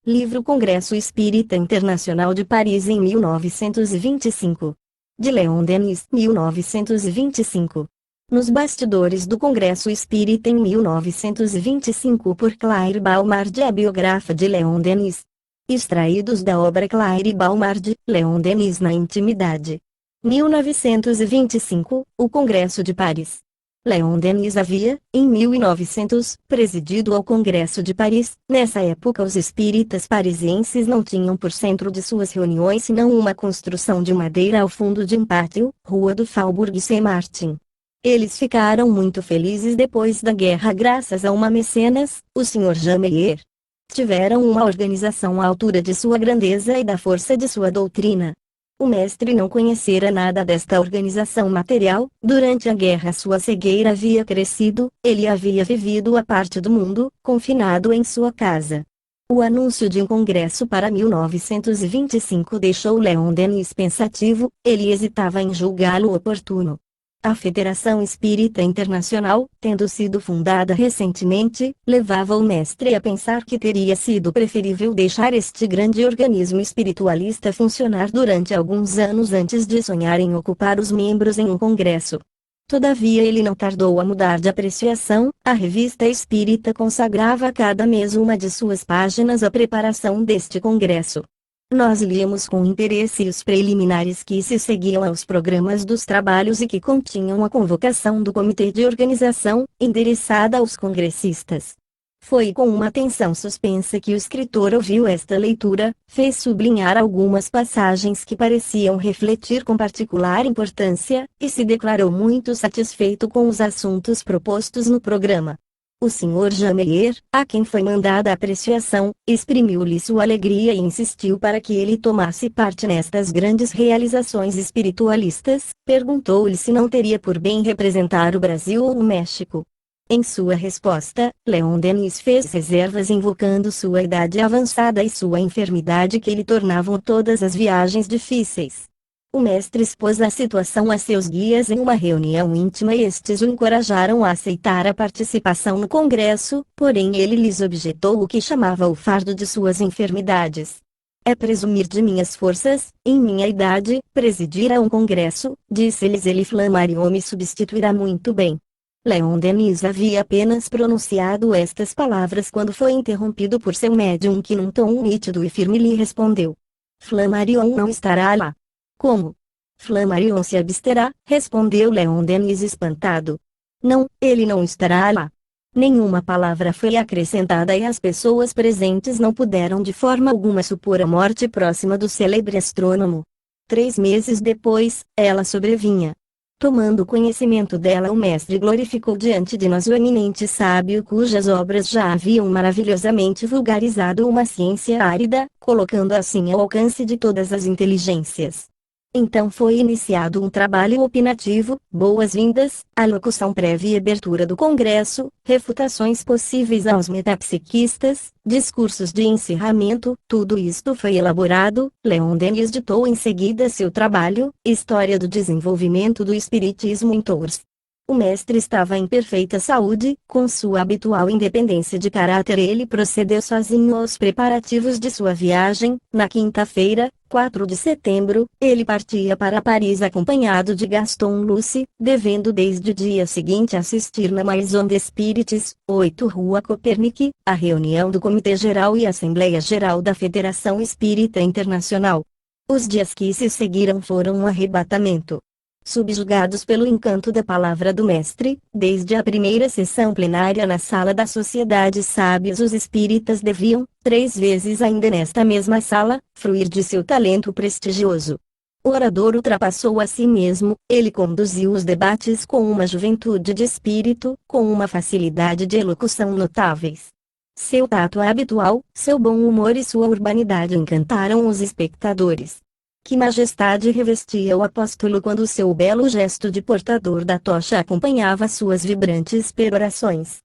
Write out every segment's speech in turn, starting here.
Livro Congresso Espírita Internacional de Paris em 1925. De Leon Denis, 1925. Nos bastidores do Congresso Espírita em 1925 por Claire Baumarde, a biografa de Leon Denis. Extraídos da obra Claire Baumarde, Leon Denis na intimidade. 1925, o Congresso de Paris. Leon Denis havia, em 1900, presidido ao Congresso de Paris. Nessa época os espíritas parisienses não tinham por centro de suas reuniões senão uma construção de madeira ao fundo de um pátio, Rua do Faubourg Saint-Martin. Eles ficaram muito felizes depois da guerra graças a uma mecenas, o Sr. Jean Meyer. Tiveram uma organização à altura de sua grandeza e da força de sua doutrina. O mestre não conhecera nada desta organização material. Durante a guerra sua cegueira havia crescido, ele havia vivido à parte do mundo, confinado em sua casa. O anúncio de um congresso para 1925 deixou Leon Denis pensativo, ele hesitava em julgá-lo oportuno. A Federação Espírita Internacional, tendo sido fundada recentemente, levava o mestre a pensar que teria sido preferível deixar este grande organismo espiritualista funcionar durante alguns anos antes de sonhar em ocupar os membros em um congresso. Todavia ele não tardou a mudar de apreciação. A Revista Espírita consagrava cada mês uma de suas páginas à preparação deste congresso. Nós líamos com interesse os preliminares que se seguiam aos programas dos trabalhos e que continham a convocação do comitê de organização, endereçada aos congressistas. Foi com uma atenção suspensa que o escritor ouviu esta leitura, fez sublinhar algumas passagens que pareciam refletir com particular importância, e se declarou muito satisfeito com os assuntos propostos no programa. O Sr. Jean Meyer, a quem foi mandada a apreciação, exprimiu-lhe sua alegria e insistiu para que ele tomasse parte nestas grandes realizações espiritualistas. Perguntou-lhe se não teria por bem representar o Brasil ou o México. Em sua resposta, Leon Denis fez reservas invocando sua idade avançada e sua enfermidade que lhe tornavam todas as viagens difíceis. O mestre expôs a situação a seus guias em uma reunião íntima e estes o encorajaram a aceitar a participação no congresso, porém ele lhes objetou o que chamava o fardo de suas enfermidades. É presumir de minhas forças, em minha idade, presidir a um congresso, disse-lhes ele. Flammarion me substituirá muito bem. Leon Denis havia apenas pronunciado estas palavras quando foi interrompido por seu médium que num tom nítido e firme lhe respondeu: Flammarion não estará lá. Como? Flammarion se absterá, respondeu Leon Denis espantado. Não, ele não estará lá. Nenhuma palavra foi acrescentada e as pessoas presentes não puderam de forma alguma supor a morte próxima do célebre astrônomo. 3 meses depois, ela sobrevinha. Tomando conhecimento dela, o mestre glorificou diante de nós o eminente sábio cujas obras já haviam maravilhosamente vulgarizado uma ciência árida, colocando assim ao alcance de todas as inteligências. Então foi iniciado um trabalho opinativo, boas-vindas, alocução prévia e abertura do congresso, refutações possíveis aos metapsiquistas, discursos de encerramento. Tudo isto foi elaborado. Leon Denis ditou em seguida seu trabalho, História do Desenvolvimento do Espiritismo em Tours. O mestre estava em perfeita saúde, com sua habitual independência de caráter ele procedeu sozinho aos preparativos de sua viagem. Na quinta-feira, 4 de setembro, ele partia para Paris acompanhado de Gaston Lucy, devendo desde o dia seguinte assistir na Maison des Spirites, 8 Rua Copernic, a reunião do Comitê Geral e Assembleia Geral da Federação Espírita Internacional. Os dias que se seguiram foram um arrebatamento. Subjugados pelo encanto da palavra do mestre, desde a primeira sessão plenária na sala da Sociedade Sábios os espíritas deviam, 3 vezes ainda nesta mesma sala, fruir de seu talento prestigioso. O orador ultrapassou a si mesmo, ele conduziu os debates com uma juventude de espírito, com uma facilidade de elocução notáveis. Seu tato habitual, seu bom humor e sua urbanidade encantaram os espectadores. Que majestade revestia o apóstolo quando seu belo gesto de portador da tocha acompanhava suas vibrantes perorações.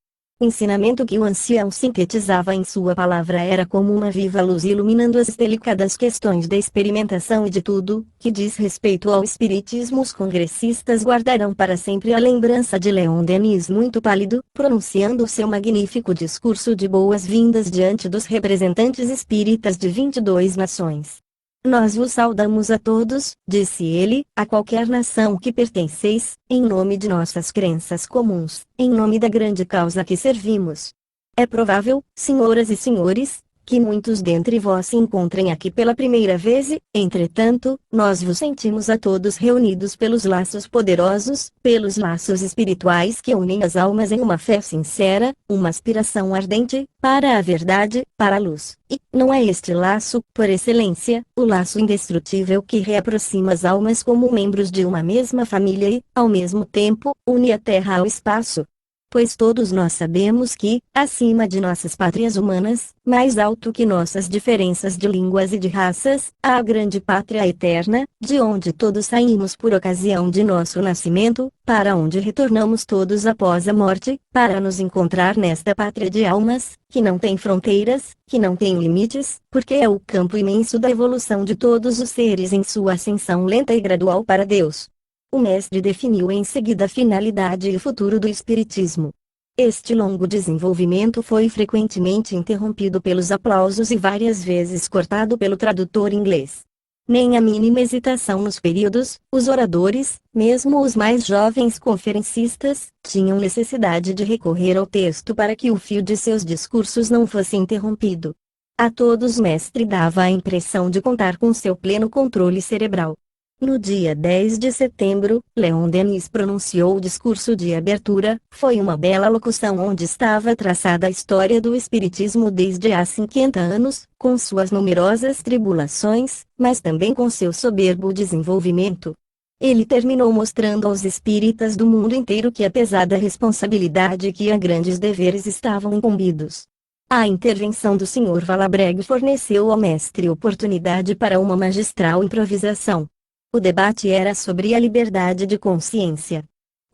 Ensinamento que o ancião sintetizava em sua palavra era como uma viva luz iluminando as delicadas questões da experimentação e de tudo que diz respeito ao espiritismo. Os congressistas guardarão para sempre a lembrança de Leon Denis muito pálido, pronunciando seu magnífico discurso de boas-vindas diante dos representantes espíritas de 22 nações. Nós vos saudamos a todos, disse ele, a qualquer nação que pertenceis, em nome de nossas crenças comuns, em nome da grande causa que servimos. É provável, senhoras e senhores, que muitos dentre vós se encontrem aqui pela primeira vez e, entretanto, nós vos sentimos a todos reunidos pelos laços poderosos, pelos laços espirituais que unem as almas em uma fé sincera, uma aspiração ardente, para a verdade, para a luz. E, não é este laço, por excelência, o laço indestrutível que reaproxima as almas como membros de uma mesma família e, ao mesmo tempo, une a terra ao espaço? Pois todos nós sabemos que, acima de nossas pátrias humanas, mais alto que nossas diferenças de línguas e de raças, há a grande pátria eterna, de onde todos saímos por ocasião de nosso nascimento, para onde retornamos todos após a morte, para nos encontrar nesta pátria de almas, que não tem fronteiras, que não tem limites, porque é o campo imenso da evolução de todos os seres em sua ascensão lenta e gradual para Deus. O mestre definiu em seguida a finalidade e o futuro do espiritismo. Este longo desenvolvimento foi frequentemente interrompido pelos aplausos e várias vezes cortado pelo tradutor inglês. Nem a mínima hesitação nos períodos, os oradores, mesmo os mais jovens conferencistas, tinham necessidade de recorrer ao texto para que o fio de seus discursos não fosse interrompido. A todos o mestre dava a impressão de contar com seu pleno controle cerebral. No dia 10 de setembro, Leon Denis pronunciou o discurso de abertura. Foi uma bela locução onde estava traçada a história do espiritismo desde há 50 anos, com suas numerosas tribulações, mas também com seu soberbo desenvolvimento. Ele terminou mostrando aos espíritas do mundo inteiro que apesar da responsabilidade que a grandes deveres estavam incumbidos. A intervenção do Sr. Valabreg forneceu ao mestre oportunidade para uma magistral improvisação. O debate era sobre a liberdade de consciência.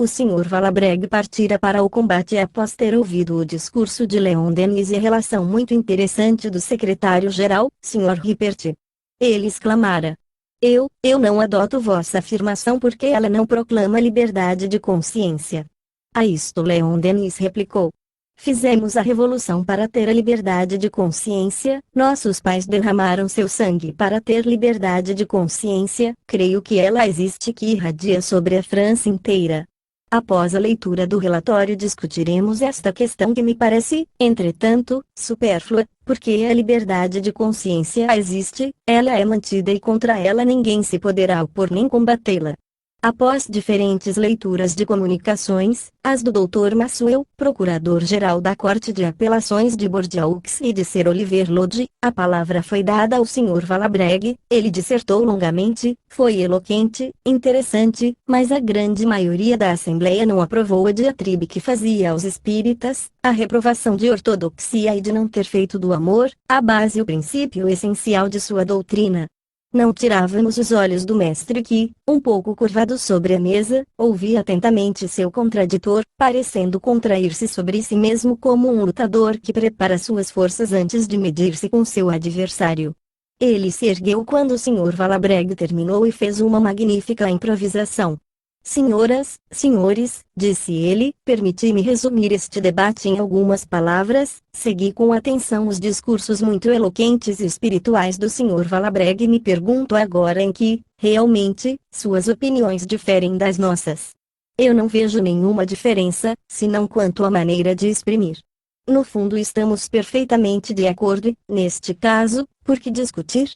O Sr. Valabreg partira para o combate após ter ouvido o discurso de Leon Denis e a relação muito interessante do secretário-geral, Sr. Rippert. Ele exclamara: Eu não adoto vossa afirmação porque ela não proclama liberdade de consciência. A isto Leon Denis replicou: Fizemos a revolução para ter a liberdade de consciência, nossos pais derramaram seu sangue para ter liberdade de consciência, creio que ela existe que irradia sobre a França inteira. Após a leitura do relatório discutiremos esta questão que me parece, entretanto, supérflua, porque a liberdade de consciência existe, ela é mantida e contra ela ninguém se poderá opor nem combatê-la. Após diferentes leituras de comunicações, as do Dr. Maxwell, procurador-geral da Corte de Apelações de Bordeaux e de Sir Oliver Lodge, a palavra foi dada ao Sr. Valabreg. Ele dissertou longamente, foi eloquente, interessante, mas a grande maioria da Assembleia não aprovou a diatribe que fazia aos espíritas, a reprovação de ortodoxia e de não ter feito do amor, a base e o princípio essencial de sua doutrina. Não tirávamos os olhos do mestre que, um pouco curvado sobre a mesa, ouvia atentamente seu contraditor, parecendo contrair-se sobre si mesmo como um lutador que prepara suas forças antes de medir-se com seu adversário. Ele se ergueu quando o Sr. Valabreg terminou e fez uma magnífica improvisação. Senhoras, senhores, disse ele, permiti-me resumir este debate em algumas palavras. Segui com atenção os discursos muito eloquentes e espirituais do Sr. Valabreg e me pergunto agora em que, realmente, suas opiniões diferem das nossas. Eu não vejo nenhuma diferença, senão quanto à maneira de exprimir. No fundo estamos perfeitamente de acordo e, neste caso, por que discutir?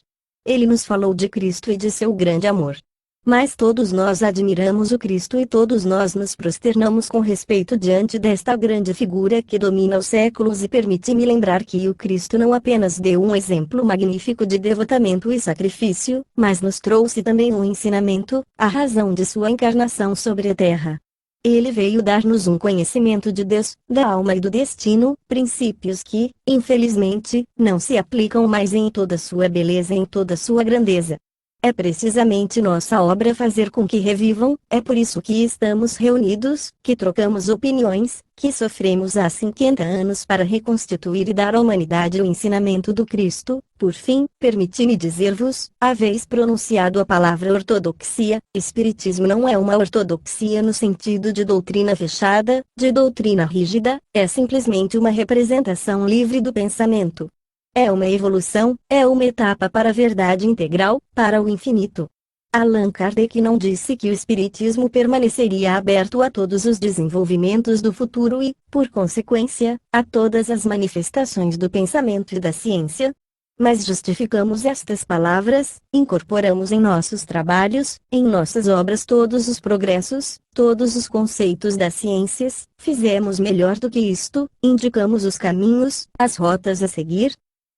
Ele nos falou de Cristo e de seu grande amor. Mas todos nós admiramos o Cristo e todos nós nos prosternamos com respeito diante desta grande figura que domina os séculos e permite-me lembrar que o Cristo não apenas deu um exemplo magnífico de devotamento e sacrifício, mas nos trouxe também um ensinamento, a razão de sua encarnação sobre a terra. Ele veio dar-nos um conhecimento de Deus, da alma e do destino, princípios que, infelizmente, não se aplicam mais em toda sua beleza e em toda sua grandeza. É precisamente nossa obra fazer com que revivam, é por isso que estamos reunidos, que trocamos opiniões, que sofremos há 50 anos para reconstituir e dar à humanidade o ensinamento do Cristo. Por fim, permiti-me dizer-vos, haveis pronunciado a palavra ortodoxia. Espiritismo não é uma ortodoxia no sentido de doutrina fechada, de doutrina rígida, é simplesmente uma representação livre do pensamento. É uma evolução, é uma etapa para a verdade integral, para o infinito. Allan Kardec não disse que o Espiritismo permaneceria aberto a todos os desenvolvimentos do futuro e, por consequência, a todas as manifestações do pensamento e da ciência. Mas justificamos estas palavras, incorporamos em nossos trabalhos, em nossas obras todos os progressos, todos os conceitos das ciências, fizemos melhor do que isto, indicamos os caminhos, as rotas a seguir.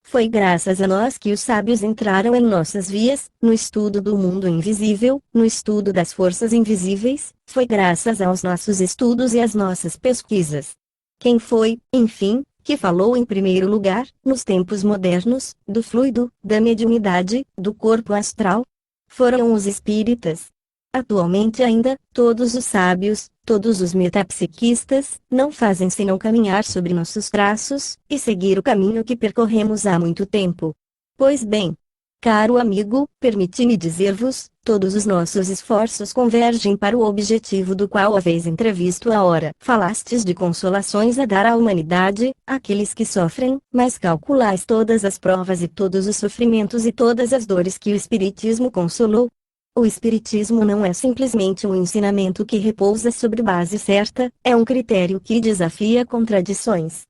Foi graças a nós que os sábios entraram em nossas vias, no estudo do mundo invisível, no estudo das forças invisíveis, foi graças aos nossos estudos e às nossas pesquisas. Quem foi, enfim, que falou em primeiro lugar, nos tempos modernos, do fluido, da mediunidade, do corpo astral? Foram os espíritas. Atualmente ainda, todos os sábios, todos os metapsiquistas, não fazem senão caminhar sobre nossos traços, e seguir o caminho que percorremos há muito tempo. Pois bem, caro amigo, permiti-me dizer-vos, todos os nossos esforços convergem para o objetivo do qual haveis entrevisto a hora. Falastes de consolações a dar à humanidade, àqueles que sofrem, mas calculais todas as provas e todos os sofrimentos e todas as dores que o Espiritismo consolou. O Espiritismo não é simplesmente um ensinamento que repousa sobre base certa, é um critério que desafia contradições.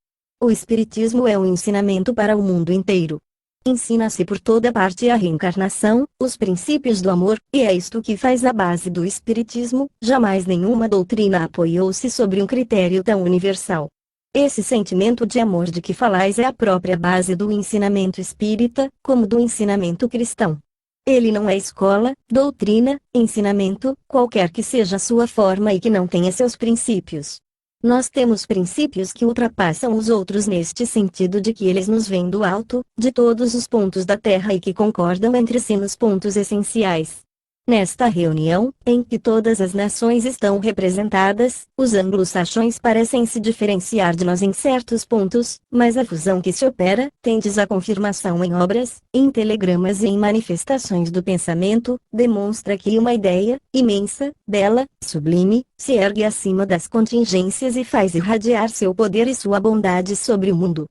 O Espiritismo é um ensinamento para o mundo inteiro. Ensina-se por toda parte a reencarnação, os princípios do amor, e é isto que faz a base do Espiritismo. Jamais nenhuma doutrina apoiou-se sobre um critério tão universal. Esse sentimento de amor de que falais é a própria base do ensinamento espírita, como do ensinamento cristão. Ele não é escola, doutrina, ensinamento, qualquer que seja a sua forma e que não tenha seus princípios. Nós temos princípios que ultrapassam os outros neste sentido de que eles nos vêm do alto, de todos os pontos da Terra e que concordam entre si nos pontos essenciais. Nesta reunião, em que todas as nações estão representadas, os anglo-saxões parecem se diferenciar de nós em certos pontos, mas a fusão que se opera, tendes a confirmação em obras, em telegramas e em manifestações do pensamento, demonstra que uma ideia, imensa, bela, sublime, se ergue acima das contingências e faz irradiar seu poder e sua bondade sobre o mundo.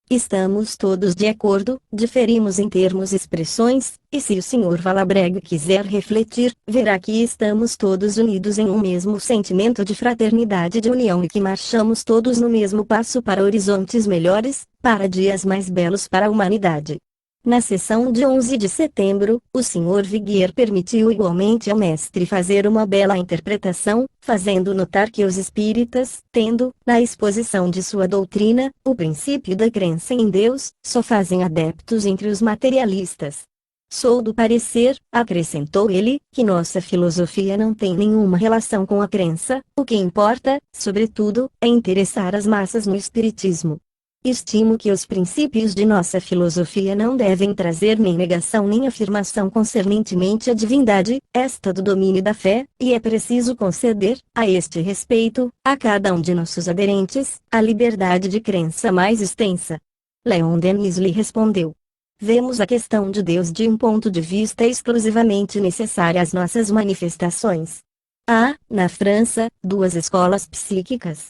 Estamos todos de acordo, diferimos em termos e expressões, e se o Sr. Valabreg quiser refletir, verá que estamos todos unidos em um mesmo sentimento de fraternidade e de união e que marchamos todos no mesmo passo para horizontes melhores, para dias mais belos para a humanidade. Na sessão de 11 de setembro, o Sr. Viguier permitiu igualmente ao mestre fazer uma bela interpretação, fazendo notar que os espíritas, tendo, na exposição de sua doutrina, o princípio da crença em Deus, só fazem adeptos entre os materialistas. Sou do parecer, acrescentou ele, que nossa filosofia não tem nenhuma relação com a crença, o que importa, sobretudo, é interessar as massas no espiritismo. Estimo que os princípios de nossa filosofia não devem trazer nem negação nem afirmação concernentemente à divindade, esta do domínio da fé, e é preciso conceder, a este respeito, a cada um de nossos aderentes, a liberdade de crença mais extensa. Leon Denis lhe respondeu. Vemos a questão de Deus de um ponto de vista exclusivamente necessário às nossas manifestações. Há, na França, duas escolas psíquicas.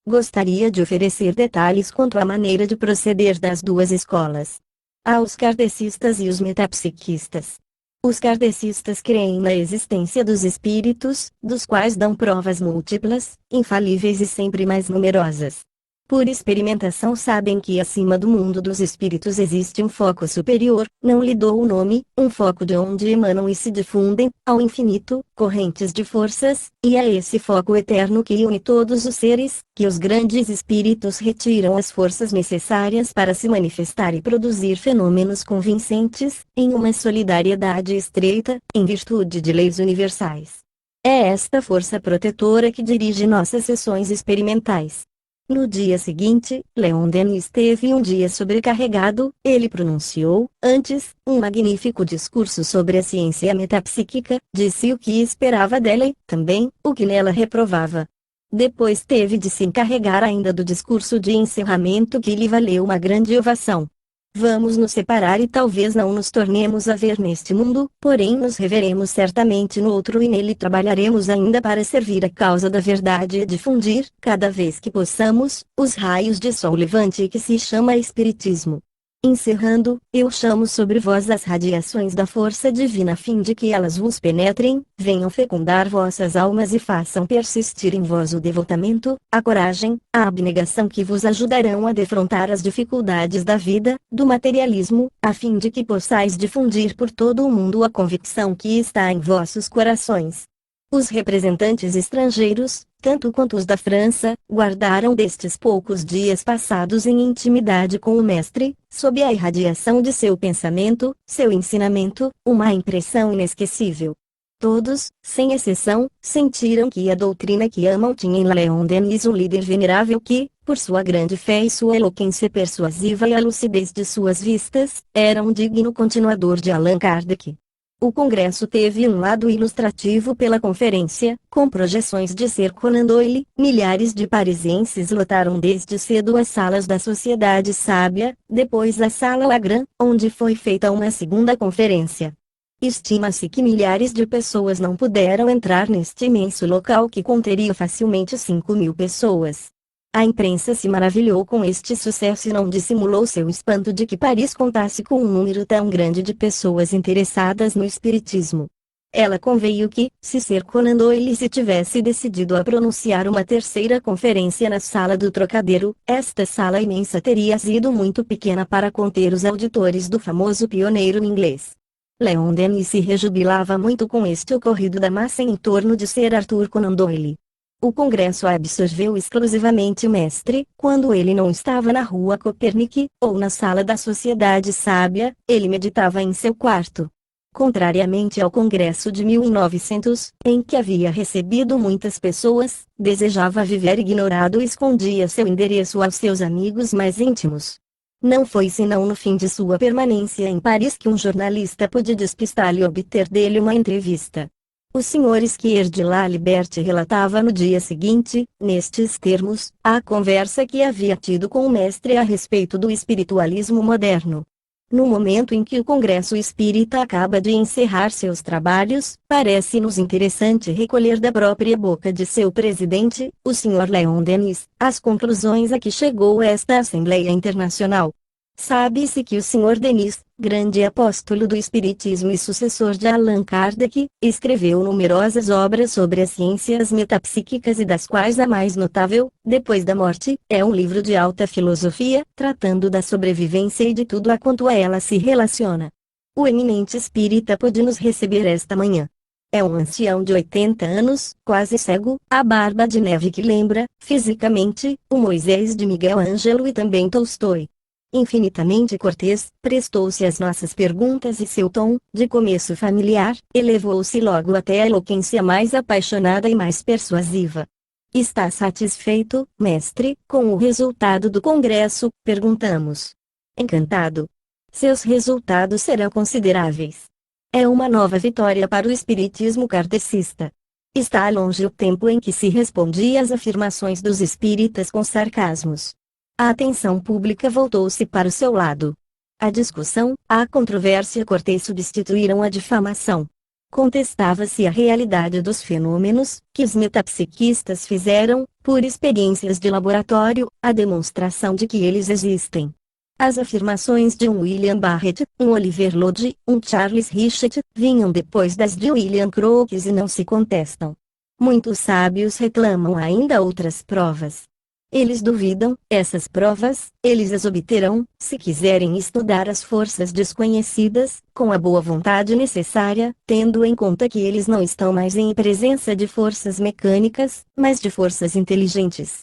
Gostaria de oferecer detalhes quanto à maneira de proceder das duas escolas. Há os kardecistas e os metapsiquistas. Os kardecistas creem na existência dos espíritos, dos quais dão provas múltiplas, infalíveis e sempre mais numerosas. Por experimentação sabem que acima do mundo dos espíritos existe um foco superior, não lhe dou o nome, um foco de onde emanam e se difundem, ao infinito, correntes de forças, e é esse foco eterno que une todos os seres, que os grandes espíritos retiram as forças necessárias para se manifestar e produzir fenômenos convincentes, em uma solidariedade estreita, em virtude de leis universais. É esta força protetora que dirige nossas sessões experimentais. No dia seguinte, Leon Denis teve um dia sobrecarregado. Ele pronunciou, antes, um magnífico discurso sobre a ciência metapsíquica, disse o que esperava dela e, também, o que nela reprovava. Depois teve de se encarregar ainda do discurso de encerramento que lhe valeu uma grande ovação. Vamos nos separar e talvez não nos tornemos a ver neste mundo, porém nos reveremos certamente no outro e nele trabalharemos ainda para servir a causa da verdade e difundir, cada vez que possamos, os raios de sol levante que se chama Espiritismo. Encerrando, eu chamo sobre vós as radiações da força divina a fim de que elas vos penetrem, venham fecundar vossas almas e façam persistir em vós o devotamento, a coragem, a abnegação que vos ajudarão a defrontar as dificuldades da vida, do materialismo, a fim de que possais difundir por todo o mundo a convicção que está em vossos corações. Os representantes estrangeiros, tanto quanto os da França, guardaram destes poucos dias passados em intimidade com o Mestre, sob a irradiação de seu pensamento, seu ensinamento, uma impressão inesquecível. Todos, sem exceção, sentiram que a doutrina que amam tinha em Leon Denis um líder venerável que, por sua grande fé e sua eloquência persuasiva e a lucidez de suas vistas, era um digno continuador de Allan Kardec. O congresso teve um lado ilustrativo pela conferência, com projeções de Sir Conan Doyle. Milhares de parisienses lotaram desde cedo as salas da Sociedade Sábia, depois a Sala Lagrange, onde foi feita uma segunda conferência. Estima-se que milhares de pessoas não puderam entrar neste imenso local que conteria facilmente 5.000 pessoas. A imprensa se maravilhou com este sucesso e não dissimulou seu espanto de que Paris contasse com um número tão grande de pessoas interessadas no espiritismo. Ela conveio que, se Sir Conan Doyle se tivesse decidido a pronunciar uma terceira conferência na Sala do Trocadeiro, esta sala imensa teria sido muito pequena para conter os auditores do famoso pioneiro inglês. Leon Denis se rejubilava muito com este ocorrido da massa em torno de Sir Arthur Conan Doyle. O congresso absorveu exclusivamente o mestre. Quando ele não estava na Rua Copernic, ou na sala da Sociedade Sábia, ele meditava em seu quarto. Contrariamente ao congresso de 1900, em que havia recebido muitas pessoas, desejava viver ignorado e escondia seu endereço aos seus amigos mais íntimos. Não foi senão no fim de sua permanência em Paris que um jornalista pôde despistá-lo e obter dele uma entrevista. O Sr. Skier de La Liberté relatava no dia seguinte, nestes termos, a conversa que havia tido com o mestre a respeito do espiritualismo moderno. No momento em que o Congresso Espírita acaba de encerrar seus trabalhos, parece-nos interessante recolher da própria boca de seu presidente, o Sr. Leon Denis, as conclusões a que chegou esta Assembleia Internacional. Sabe-se que o Sr. Denis, grande apóstolo do Espiritismo e sucessor de Allan Kardec, escreveu numerosas obras sobre as ciências metapsíquicas e das quais a mais notável, Depois da Morte, é um livro de alta filosofia, tratando da sobrevivência e de tudo a quanto a ela se relaciona. O eminente espírita pôde nos receber esta manhã. É um ancião de 80 anos, quase cego, a barba de neve que lembra, fisicamente, o Moisés de Miguel Ângelo e também Tolstói. Infinitamente cortês, prestou-se às nossas perguntas e seu tom, de começo familiar, elevou-se logo até a eloquência mais apaixonada e mais persuasiva. Está satisfeito, mestre, com o resultado do congresso? Perguntamos. Encantado. Seus resultados serão consideráveis. É uma nova vitória para o espiritismo kardecista. Está longe o tempo em que se respondia às afirmações dos espíritas com sarcasmos. A atenção pública voltou-se para o seu lado. A discussão, a controvérsia cortês substituíram a difamação. Contestava-se a realidade dos fenômenos, que os metapsiquistas fizeram, por experiências de laboratório, a demonstração de que eles existem. As afirmações de um William Barrett, um Oliver Lodge, um Charles Richet, vinham depois das de William Crookes e não se contestam. Muitos sábios reclamam ainda outras provas. Eles duvidam, essas provas, eles as obterão, se quiserem estudar as forças desconhecidas, com a boa vontade necessária, tendo em conta que eles não estão mais em presença de forças mecânicas, mas de forças inteligentes.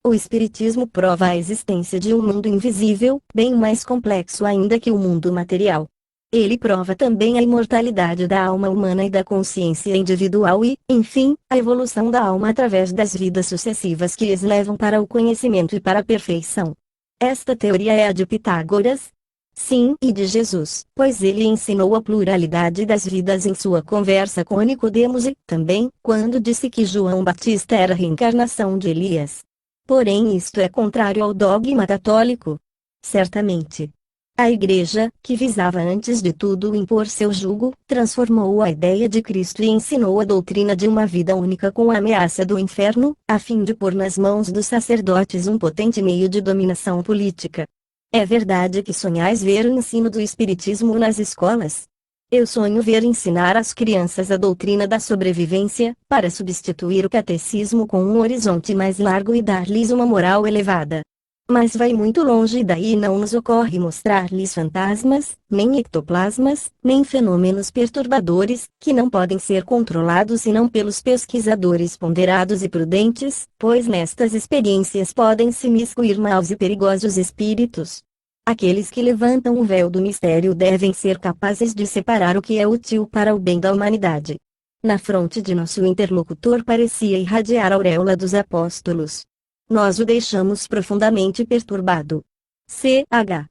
O Espiritismo prova a existência de um mundo invisível, bem mais complexo ainda que o mundo material. Ele prova também a imortalidade da alma humana e da consciência individual e, enfim, a evolução da alma através das vidas sucessivas que as levam para o conhecimento e para a perfeição. Esta teoria é a de Pitágoras? Sim, e de Jesus, pois ele ensinou a pluralidade das vidas em sua conversa com Nicodemos e, também, quando disse que João Batista era a reencarnação de Elias. Porém isto é contrário ao dogma católico. Certamente. A Igreja, que visava antes de tudo impor seu jugo, transformou a ideia de Cristo e ensinou a doutrina de uma vida única com a ameaça do inferno, a fim de pôr nas mãos dos sacerdotes um potente meio de dominação política. É verdade que sonhais ver o ensino do Espiritismo nas escolas? Eu sonho ver ensinar às crianças a doutrina da sobrevivência, para substituir o catecismo com um horizonte mais largo e dar-lhes uma moral elevada. Mas vai muito longe e daí não nos ocorre mostrar-lhes fantasmas, nem ectoplasmas, nem fenômenos perturbadores, que não podem ser controlados senão pelos pesquisadores ponderados e prudentes, pois nestas experiências podem se miscuir maus e perigosos espíritos. Aqueles que levantam o véu do mistério devem ser capazes de separar o que é útil para o bem da humanidade. Na fronte de nosso interlocutor parecia irradiar a auréola dos apóstolos. Nós o deixamos profundamente perturbado. C.H.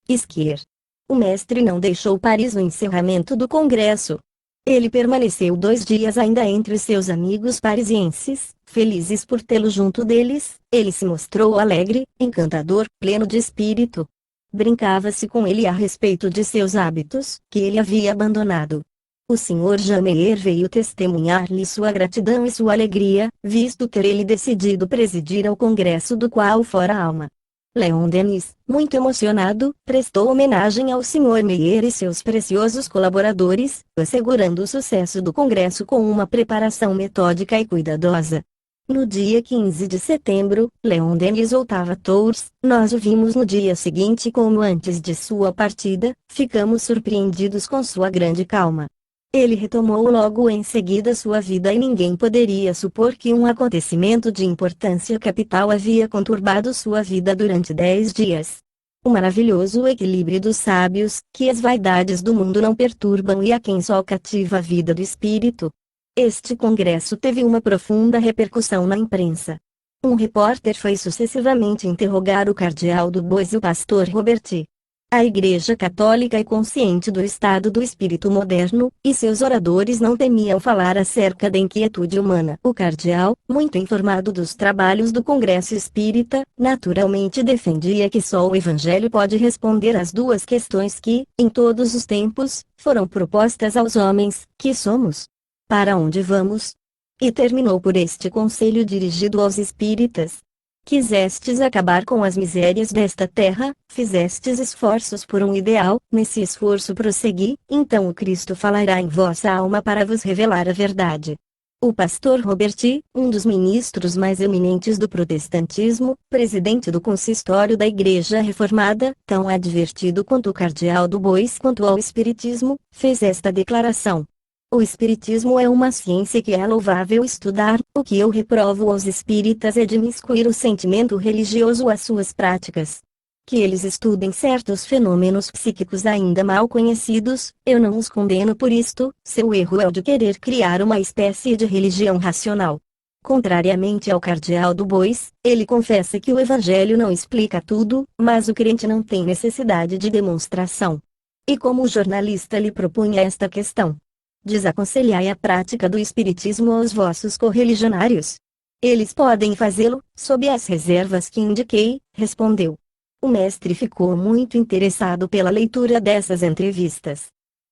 Esquier. O mestre não deixou Paris no encerramento do congresso. Ele permaneceu 2 dias ainda entre seus amigos parisienses, felizes por tê-lo junto deles. Ele se mostrou alegre, encantador, pleno de espírito. Brincava-se com ele a respeito de seus hábitos, que ele havia abandonado. O Sr. Jameer veio testemunhar-lhe sua gratidão e sua alegria, visto ter ele decidido presidir ao congresso do qual fora alma. Leon Denis, muito emocionado, prestou homenagem ao Sr. Meyer e seus preciosos colaboradores, assegurando o sucesso do congresso com uma preparação metódica e cuidadosa. No dia 15 de setembro, Leon Denis voltava a Tours. Nós o vimos no dia seguinte como antes de sua partida, ficamos surpreendidos com sua grande calma. Ele retomou logo em seguida sua vida e ninguém poderia supor que um acontecimento de importância capital havia conturbado sua vida durante 10 dias. O maravilhoso equilíbrio dos sábios, que as vaidades do mundo não perturbam e a quem só cativa a vida do espírito. Este congresso teve uma profunda repercussão na imprensa. Um repórter foi sucessivamente interrogar o cardeal Dubois e o pastor Roberti. A Igreja Católica é consciente do estado do espírito moderno, e seus oradores não temiam falar acerca da inquietude humana. O cardeal, muito informado dos trabalhos do Congresso Espírita, naturalmente defendia que só o Evangelho pode responder às 2 questões que, em todos os tempos, foram propostas aos homens: que somos? Para onde vamos? E terminou por este conselho dirigido aos espíritas: quisestes acabar com as misérias desta terra, fizestes esforços por um ideal, nesse esforço prossegui, então o Cristo falará em vossa alma para vos revelar a verdade. O pastor Roberti, um dos ministros mais eminentes do protestantismo, presidente do consistório da Igreja Reformada, tão advertido quanto o cardeal Dubois quanto ao Espiritismo, fez esta declaração: o Espiritismo é uma ciência que é louvável estudar. O que eu reprovo aos espíritas é de miscuir o sentimento religioso às suas práticas. Que eles estudem certos fenômenos psíquicos ainda mal conhecidos, eu não os condeno por isto. Seu erro é o de querer criar uma espécie de religião racional. Contrariamente ao cardeal Dubois, ele confessa que o Evangelho não explica tudo, mas o crente não tem necessidade de demonstração. E como o jornalista lhe propunha esta questão: desaconselhai a prática do espiritismo aos vossos correligionários. Eles podem fazê-lo, sob as reservas que indiquei, respondeu. O mestre ficou muito interessado pela leitura dessas entrevistas.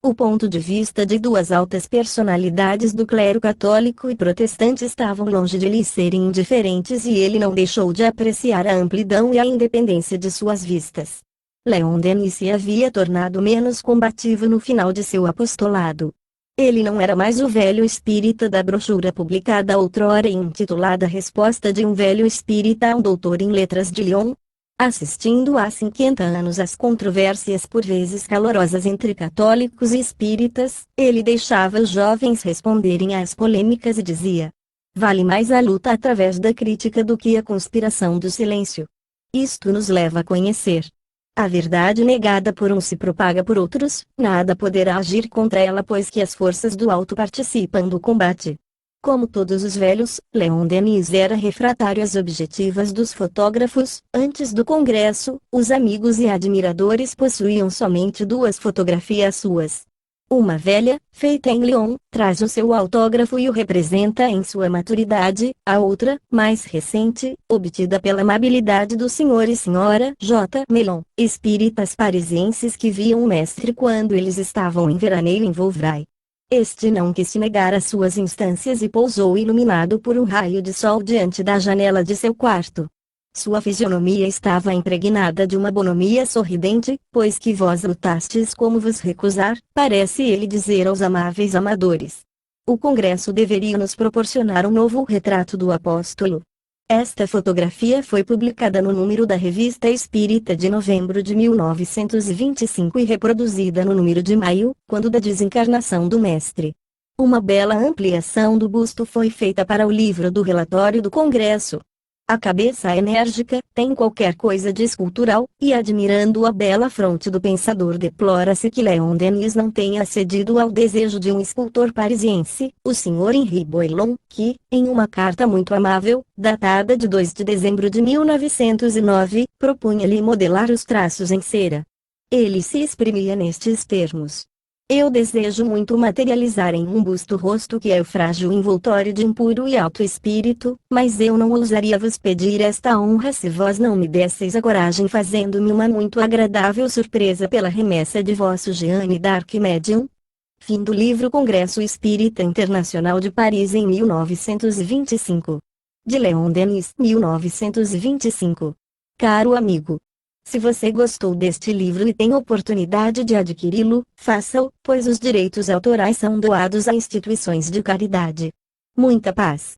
O ponto de vista de 2 altas personalidades do clero católico e protestante estavam longe de lhe serem indiferentes e ele não deixou de apreciar a amplidão e a independência de suas vistas. Leon Denis se havia tornado menos combativo no final de seu apostolado. Ele não era mais o velho espírita da brochura publicada outrora e intitulada Resposta de um velho espírita a um doutor em letras de Lyon. Assistindo há 50 anos às controvérsias por vezes calorosas entre católicos e espíritas, ele deixava os jovens responderem às polêmicas e dizia: vale mais a luta através da crítica do que a conspiração do silêncio. Isto nos leva a conhecer A verdade negada por uns se propaga por outros, nada poderá agir contra ela pois que as forças do alto participam do combate. Como todos os velhos, Leon Denis era refratário às objetivas dos fotógrafos. Antes do congresso, os amigos e admiradores possuíam somente duas fotografias suas. Uma velha, feita em Lyon, traz o seu autógrafo e o representa em sua maturidade. A outra, mais recente, obtida pela amabilidade do Sr. e Sra. J. Melon, espíritas parisienses que viam o mestre quando eles estavam em veraneio em Vouvray. Este não quis se negar às suas instâncias e pousou iluminado por um raio de sol diante da janela de seu quarto. Sua fisionomia estava impregnada de uma bonomia sorridente, pois que vós lutastes como vos recusar, parece ele dizer aos amáveis amadores. O congresso deveria nos proporcionar um novo retrato do apóstolo. Esta fotografia foi publicada no número da Revista Espírita de novembro de 1925 e reproduzida no número de maio, quando da desencarnação do mestre. Uma bela ampliação do busto foi feita para o livro do relatório do congresso. A cabeça enérgica, tem qualquer coisa de escultural, e admirando a bela fronte do pensador deplora-se que Leon Denis não tenha cedido ao desejo de um escultor parisiense, o Sr. Henri Boillon, que, em uma carta muito amável, datada de 2 de dezembro de 1909, propunha-lhe modelar os traços em cera. Ele se exprimia nestes termos. Eu desejo muito materializar em um busto o rosto que é o frágil envoltório de um puro e alto espírito, mas eu não ousaria vos pedir esta honra se vós não me desseis a coragem fazendo-me uma muito agradável surpresa pela remessa de vosso Jeanne d'Arc Medium. Fim do livro Congresso Espírita Internacional de Paris em 1925. De Leon Denis, 1925. Caro amigo, se você gostou deste livro e tem oportunidade de adquiri-lo, faça-o, pois os direitos autorais são doados a instituições de caridade. Muita paz.